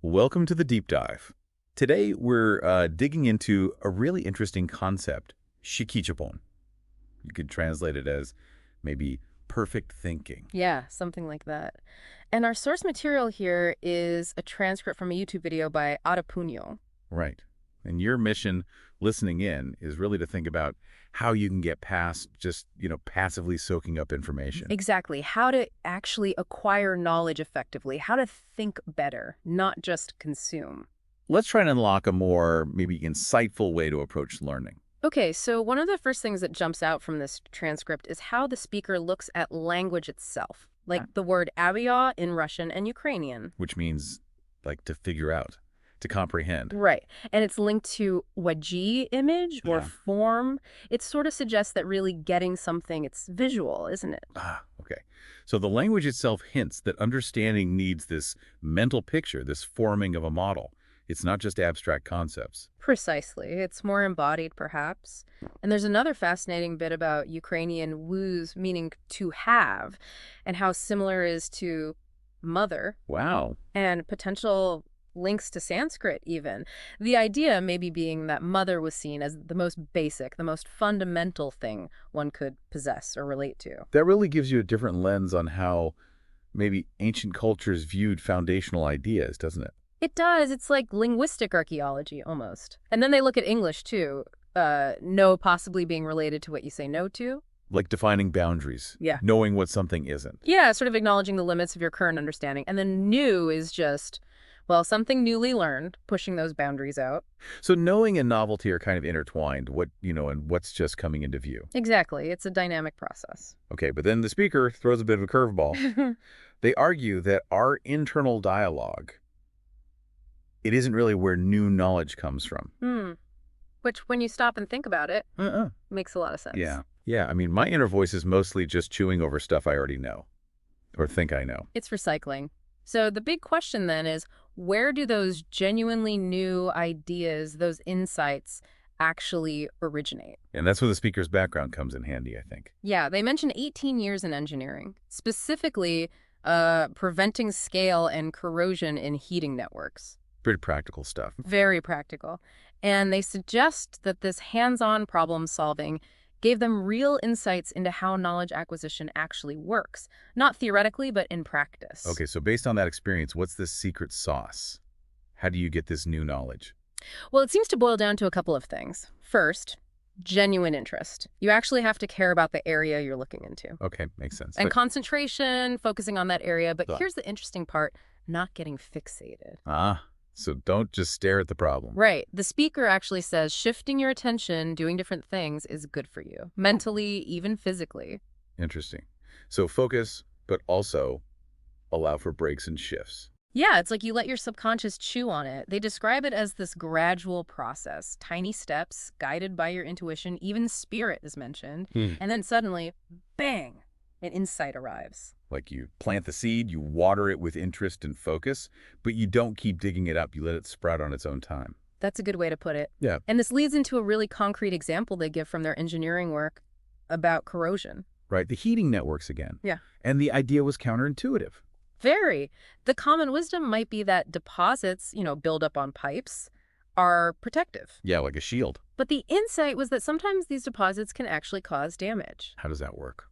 Welcome to the deep dive. Today we're digging into a really interesting concept, shikichapon. You could translate it as maybe perfect thinking. Yeah, something like that. And our source material here is a transcript from a YouTube video by Arapunyo. Right. And your mission listening in is really to think about how you can get past just, passively soaking up information. Exactly. How to actually acquire knowledge effectively, how to think better, not just consume. Let's try and unlock a more maybe insightful way to approach learning, Okay, so one of the first things that jumps out from this transcript is how the speaker looks at language itself, like the word avia in Russian and Ukrainian. which means like to figure out, to comprehend. Right. And it's linked to waji image or Yeah. form. It sort of suggests that really getting something, it's visual, isn't it? Okay. So the language itself hints that understanding needs this mental picture, this forming of a model. It's not just abstract concepts. Precisely. It's more embodied, perhaps. And there's another fascinating bit about Ukrainian wooz meaning to have, and how similar it is to mother, Wow. and potential links to Sanskrit, even. The idea maybe being that mother was seen as the most basic, the most fundamental thing one could possess or relate to. That really gives you a different lens on how maybe ancient cultures viewed foundational ideas, doesn't it? It does. It's like linguistic archaeology, almost. And then they look at English, too. No possibly being related to what you say no to. Like defining boundaries, Yeah. knowing what something isn't. Yeah, sort of acknowledging the limits of your current understanding. And then new is just, well, something newly learned, pushing those boundaries out. So knowing and novelty are kind of intertwined, and what's just coming into view. Exactly. It's a dynamic process. Okay, but then the speaker throws a bit of a curveball. They argue that our internal dialogue, it isn't really where new knowledge comes from. Which, when you stop and think about it, Uh-uh. makes a lot of sense. Yeah. Yeah, I mean, my inner voice is mostly just chewing over stuff I already know or think I know. It's recycling. So the big question then is, where do those genuinely new ideas, those insights, actually originate? And that's where the speaker's background comes in handy, I think. Yeah, they mention 18 years in engineering, specifically preventing scale and corrosion in heating networks. Pretty practical stuff. Very practical. And they suggest that this hands-on problem solving gave them real insights into how knowledge acquisition actually works. Not theoretically, but in practice. Okay, so based on that experience, what's the secret sauce? How do you get this new knowledge? Well, it seems to boil down to a couple of things. First, genuine interest. You actually have to care about the area you're looking into. Okay, makes sense. And But, concentration, focusing on that area. But Right. here's the interesting part, not getting fixated. so don't just stare at the problem. Right. The speaker actually says shifting your attention, doing different things is good for you, mentally, even physically. Interesting. So focus, but also allow for breaks and shifts. Yeah, it's like you let your subconscious chew on it. They describe it as this gradual process, tiny steps, guided by your intuition, even spirit is mentioned. And then suddenly, bang, an insight arrives. Like you plant the seed, you water it with interest and focus, but you don't keep digging it up. You let it sprout on its own time. That's a good way to put it. Yeah. And this leads into a really concrete example they give from their engineering work about corrosion. Right. The heating networks again. Yeah. And the idea was counterintuitive. Very. The common wisdom might be that deposits, build up on pipes, are protective. Yeah, like a shield. But the insight was that sometimes these deposits can actually cause damage. How does that work?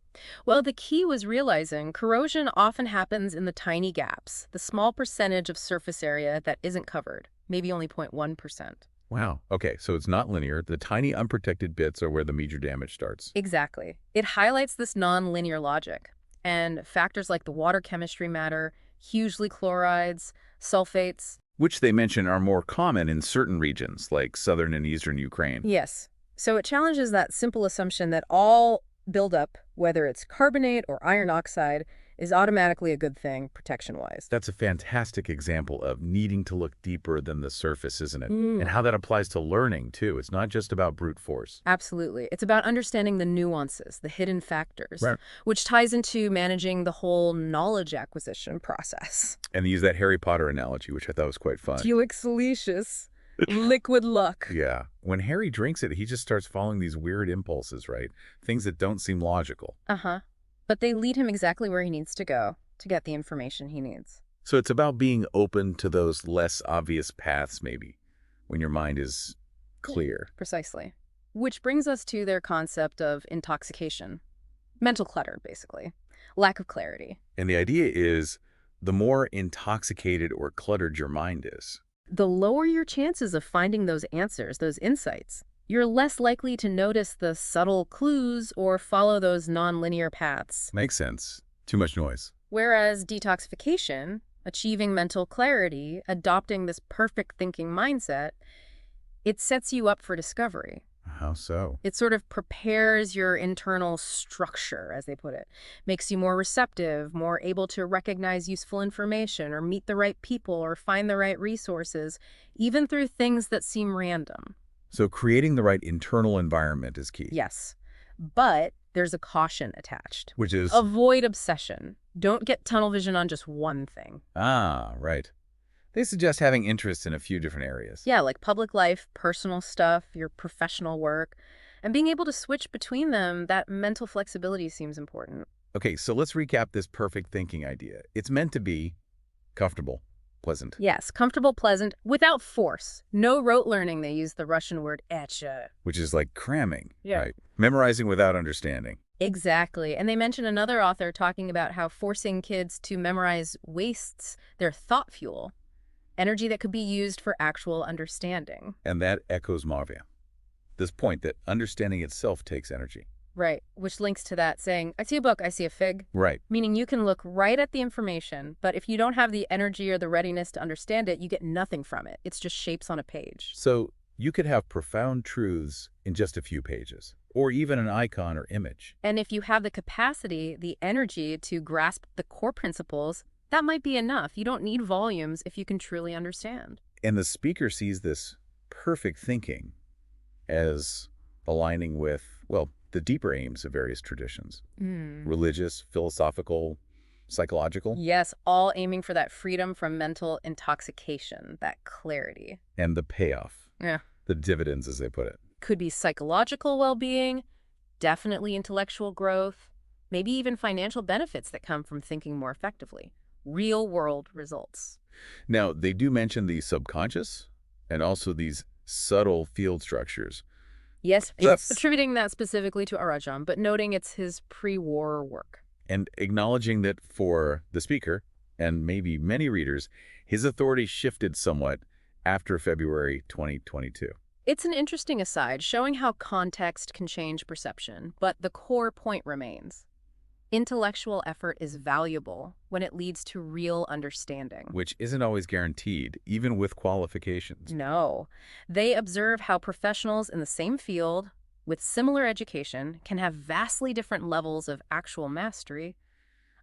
Well, the key was realizing corrosion often happens in the tiny gaps, the small percentage of surface area that isn't covered, maybe only 0.1%. Wow. Okay, so it's not linear. The tiny unprotected bits are where the major damage starts. Exactly. It highlights this non-linear logic. And factors like the water chemistry matter, hugely chlorides, sulfates. Which they mention are more common in certain regions, like southern and eastern Ukraine. Yes. So it challenges that simple assumption that all buildup, whether it's carbonate or iron oxide, is automatically a good thing protection-wise. That's a fantastic example of needing to look deeper than the surface, isn't it? Mm. And how that applies to learning, too. It's not just about brute force. Absolutely. It's about understanding the nuances, the hidden factors, Right. which ties into managing the whole knowledge acquisition process. And they use that Harry Potter analogy, which I thought was quite fun. Felix Felicis, liquid luck. Yeah. When Harry drinks it, he just starts following these weird impulses, right? Things that don't seem logical. Uh-huh. But they lead him exactly where he needs to go to get the information he needs. So it's about being open to those less obvious paths, maybe, when your mind is clear. Precisely. Which brings us to their concept of intoxication. Mental clutter, basically. Lack of clarity. And the idea is the more intoxicated or cluttered your mind is. The lower your chances of finding those answers, those insights. You're less likely to notice the subtle clues or follow those nonlinear paths. Makes sense. Too much noise. Whereas detoxification, achieving mental clarity, adopting this perfect thinking mindset, it sets you up for discovery. How so? It sort of prepares your internal structure, as they put it. Makes you more receptive, more able to recognize useful information or meet the right people or find the right resources, even through things that seem random. So creating the right internal environment is key. Yes, but there's a caution attached. Which is? Avoid obsession. Don't get tunnel vision on just one thing. Ah, right. They suggest having interests in a few different areas. Yeah, like public life, personal stuff, your professional work, and being able to switch between them, that mental flexibility seems important. Okay, so let's recap this perfect thinking idea. It's meant to be comfortable, pleasant. Yes, comfortable, pleasant, without force. No rote learning. They use the Russian word etcha. Which is like cramming, Yeah. right? Memorizing without understanding. Exactly. And they mention another author talking about how forcing kids to memorize wastes their thought fuel, energy that could be used for actual understanding. And that echoes Marvia. This point that understanding itself takes energy. Right, which links to that saying, I see a book, I see a fig. Right. Meaning you can look right at the information, but if you don't have the energy or the readiness to understand it, you get nothing from it. It's just shapes on a page. So you could have profound truths in just a few pages, or even an icon or image. And if you have the capacity, the energy to grasp the core principles, that might be enough. You don't need volumes if you can truly understand. And the speaker sees this perfect thinking as aligning with, well, the deeper aims of various traditions. Religious, philosophical, psychological. Yes, all aiming for that freedom from mental intoxication, that clarity. And the payoff. Yeah. The dividends, as they put it. Could be psychological well-being, definitely intellectual growth, maybe even financial benefits that come from thinking more effectively. Real-world results. Now, they do mention the subconscious and also these subtle field structures. Yes, it's attributing that specifically to Arajan, but noting it's his pre-war work. And acknowledging that for the speaker, and maybe many readers, his authority shifted somewhat after February 2022. It's an interesting aside, showing how context can change perception, but the core point remains. Intellectual effort is valuable when it leads to real understanding. Which isn't always guaranteed, even with qualifications. No. They observe how professionals in the same field, with similar education, can have vastly different levels of actual mastery.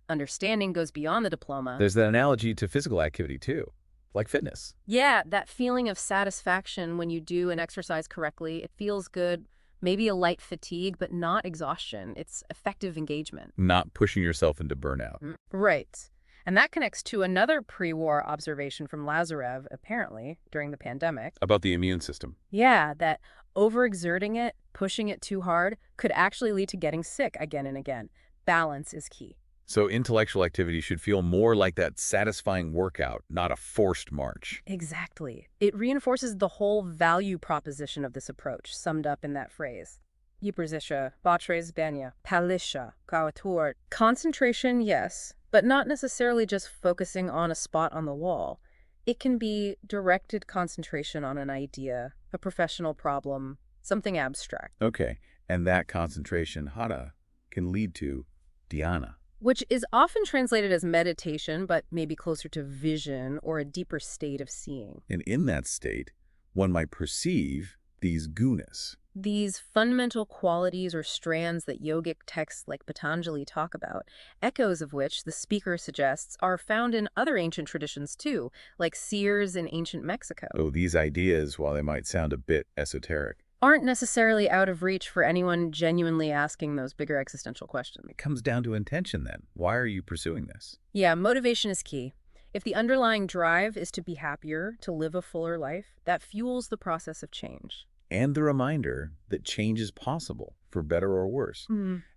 Understanding goes beyond the diploma. There's that analogy to physical activity, too, like fitness. Yeah, that feeling of satisfaction when you do an exercise correctly. It feels good. Maybe a light fatigue, but not exhaustion. It's effective engagement. Not pushing yourself into burnout. Right. And that connects to another pre-war observation from Lazarev, apparently, during the pandemic. About the immune system. Yeah, that overexerting it, pushing it too hard, could actually lead to getting sick again and again. Balance is key. So intellectual activity should feel more like that satisfying workout, not a forced march. Exactly. It reinforces the whole value proposition of this approach, summed up in that phrase. Yiprzisha, Batrezbenya, Palisha, Kawatur. Concentration, yes, but not necessarily just focusing on a spot on the wall. It can be directed concentration on an idea, a professional problem, something abstract. Okay, and that concentration, hara, can lead to dhyana. Which is often translated as meditation, but maybe closer to vision or a deeper state of seeing. And in that state, one might perceive these gunas. These fundamental qualities or strands that yogic texts like Patanjali talk about, echoes of which the speaker suggests are found in other ancient traditions too, like seers in ancient Mexico. Oh, these ideas, while they might sound a bit esoteric, aren't necessarily out of reach for anyone genuinely asking those bigger existential questions. it comes down to intention then. Why are you pursuing this? Yeah, motivation is key. If the underlying drive is to be happier, to live a fuller life, that fuels the process of change. And the reminder that change is possible, for better or worse.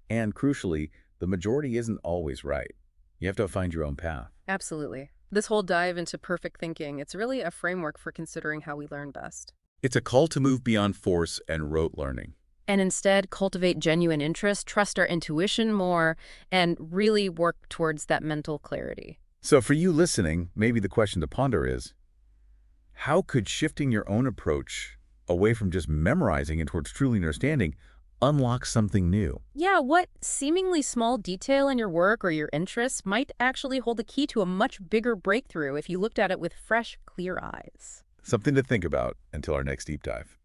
And crucially, the majority isn't always right. You have to find your own path. Absolutely. This whole dive into perfect thinking, it's really a framework for considering how we learn best. It's a call to move beyond force and rote learning. And instead cultivate genuine interest, trust our intuition more, and really work towards that mental clarity. So for you listening, maybe the question to ponder is, how could shifting your own approach away from just memorizing and towards truly understanding unlock something new? Yeah, what seemingly small detail in your work or your interests might actually hold the key to a much bigger breakthrough if you looked at it with fresh, clear eyes. Something to think about until our next deep dive.